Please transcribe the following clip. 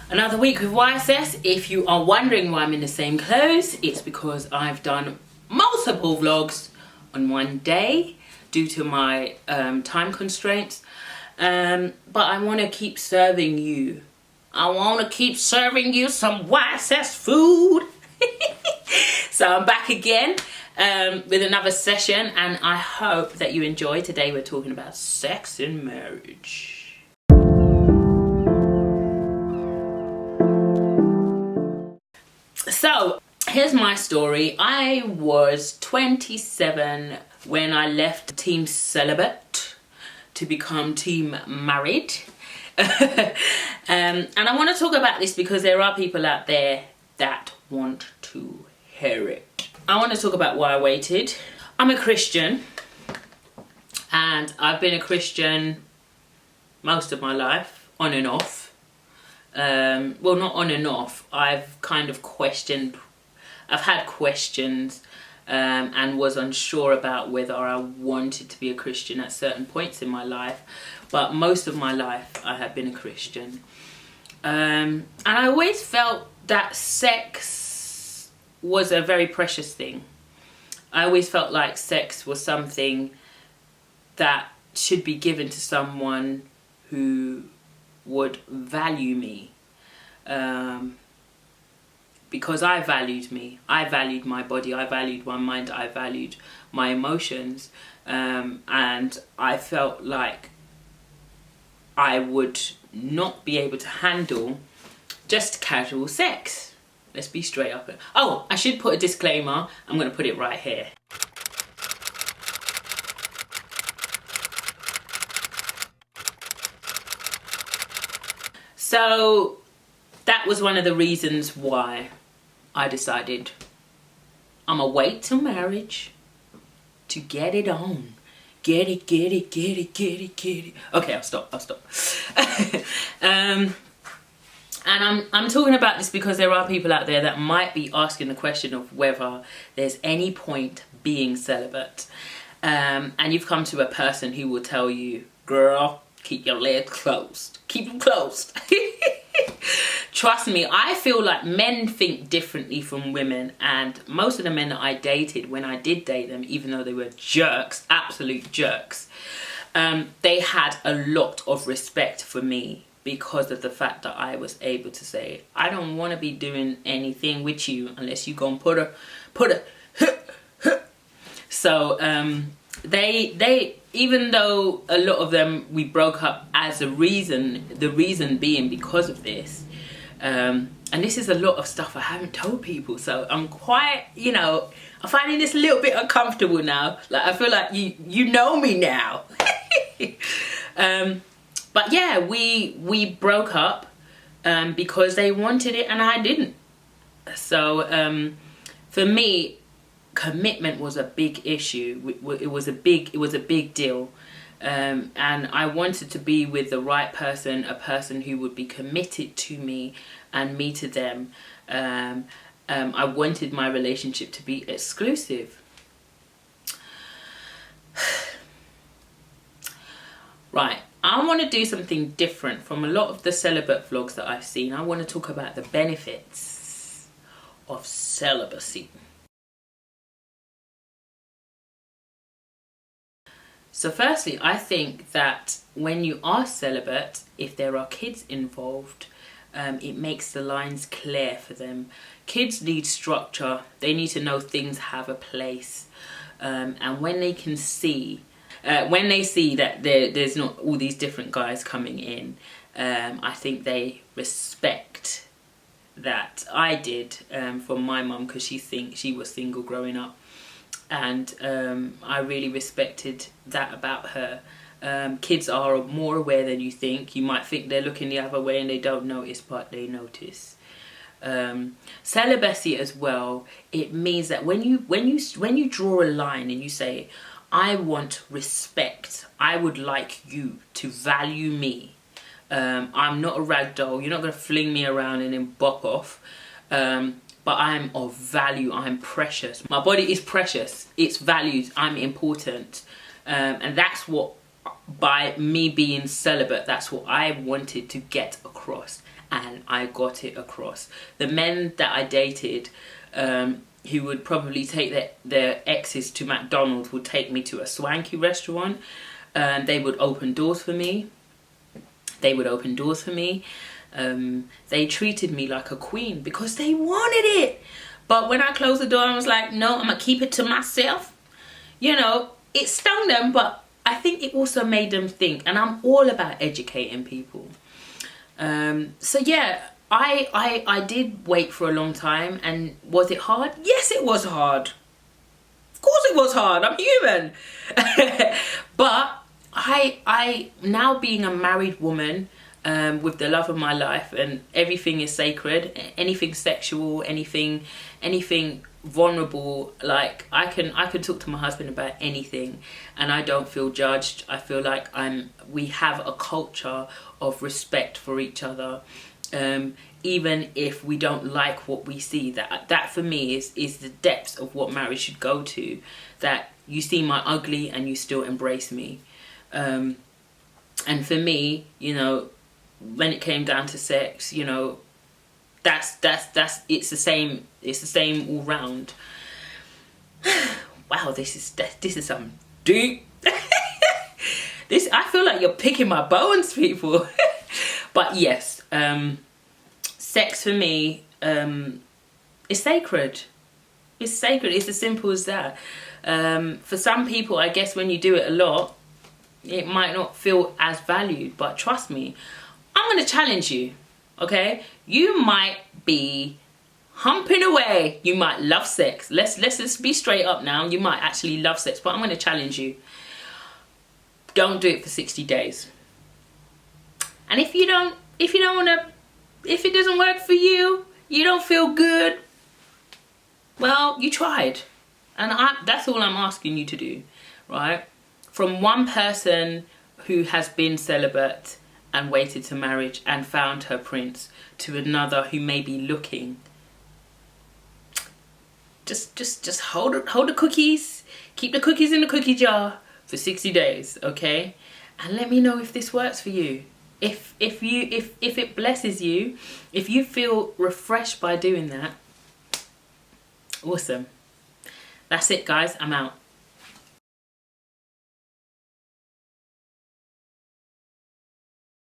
Another week with YSS. If you are wondering why I'm in the same clothes, it's because I've done multiple vlogs on one day due to my time constraints. But I want to keep serving you. I want to keep serving you some YSS food. So I'm back again with another session, and I hope that you enjoy. Today we're talking about sex in marriage. So here's my story. I was 27 when I left team celibate to become team married. And I want to talk about this because there are people out there that want to hear it. I want to talk about why I waited. I'm a Christian, and I've been a Christian most of my life, on and off. Well, not on and off. I've kind of questioned, I've had questions and was unsure about whether I wanted to be a Christian at certain points in my life. But most of my life I have been a Christian. And I always felt that sex was a very precious thing. I always felt like sex was something that should be given to someone who would value me, because I valued me. I valued my body, I valued my mind, I valued my emotions, and I felt like I would not be able to handle just casual sex. Let's be straight up. Oh, I should put a disclaimer. I'm going to put it right here. So that was one of the reasons why I decided I'm gonna wait till marriage to get it on. Get it, get it, get it, get it, get it. Okay, I'll stop. And I'm talking about this because there are people out there that might be asking the question of whether there's any point being celibate. And you've come to a person who will tell you, girl, keep your legs closed. Keep them closed. Trust me, I feel like men think differently from women, and most of the men that I dated, when I did date them, even though they were jerks, absolute jerks, they had a lot of respect for me because of the fact that I was able to say, I don't want to be doing anything with you unless you go and put a so they even though a lot of them we broke up as a reason, the reason being because of this, and this is a lot of stuff I haven't told people, so I'm quite, you know, I'm finding this a little bit uncomfortable now. Like, I feel like you know me now. But yeah, we broke up because they wanted it and I didn't. So for me, commitment was a big issue. It was a big deal, and I wanted to be with the right person, a person who would be committed to me and me to them. I wanted my relationship to be exclusive. Right, I want to do something different from a lot of the celibate vlogs that I've seen. I want to talk about the benefits of celibacy. So firstly, I think that when you are celibate, if there are kids involved, it makes the lines clear for them. Kids need structure. They need to know things have a place. And when they can see, when they see that there's not all these different guys coming in, I think they respect that. I did from my mum, because she was single growing up. And I really respected that about her. Kids are more aware than you think. You might think they're looking the other way and they don't notice, but they notice. Celibacy as well, it means that when you draw a line and you say, I want respect, I would like you to value me. I'm not a rag doll. You're not going to fling me around and then bop off. But I'm of value, I'm precious. My body is precious, it's valued, I'm important. And that's what, by me being celibate, that's what I wanted to get across. And I got it across. The men that I dated, who would probably take their exes to McDonald's, would take me to a swanky restaurant. They would open doors for me. They treated me like a queen because they wanted it. But when I closed the door, I was like, no, I'm going to keep it to myself. You know, it stung them, but I think it also made them think. And I'm all about educating people. So yeah, I did wait for a long time. And was it hard? Yes, it was hard. Of course it was hard. I'm human. But I now being a married woman, with the love of my life, and everything is sacred, anything sexual, anything vulnerable, like I can talk to my husband about anything and I don't feel judged. I feel like we have a culture of respect for each other, even if we don't like what we see. That for me is the depths of what marriage should go to, that you see my ugly and you still embrace me. And for me, you know, when it came down to sex, you know, that's it's the same all round. Wow, this is some deep. I feel like you're picking my bones, people. But yes, sex for me is sacred. It's sacred. It's as simple as that. For some people, I guess when you do it a lot, it might not feel as valued, but trust me, I'm going to challenge you, okay? You might be humping away. You might love sex. Let's be straight up now. You might actually love sex, but I'm going to challenge you. Don't do it for 60 days. And if it doesn't work for you, you don't feel good, well, you tried. And that's all I'm asking you to do, right? From one person who has been celibate and waited to marriage and found her prince, to another who may be looking. Just hold the cookies, keep the cookies in the cookie jar for 60 days, okay? And let me know if this works for you. If it blesses you, if you feel refreshed by doing that, awesome. That's it, guys. I'm out.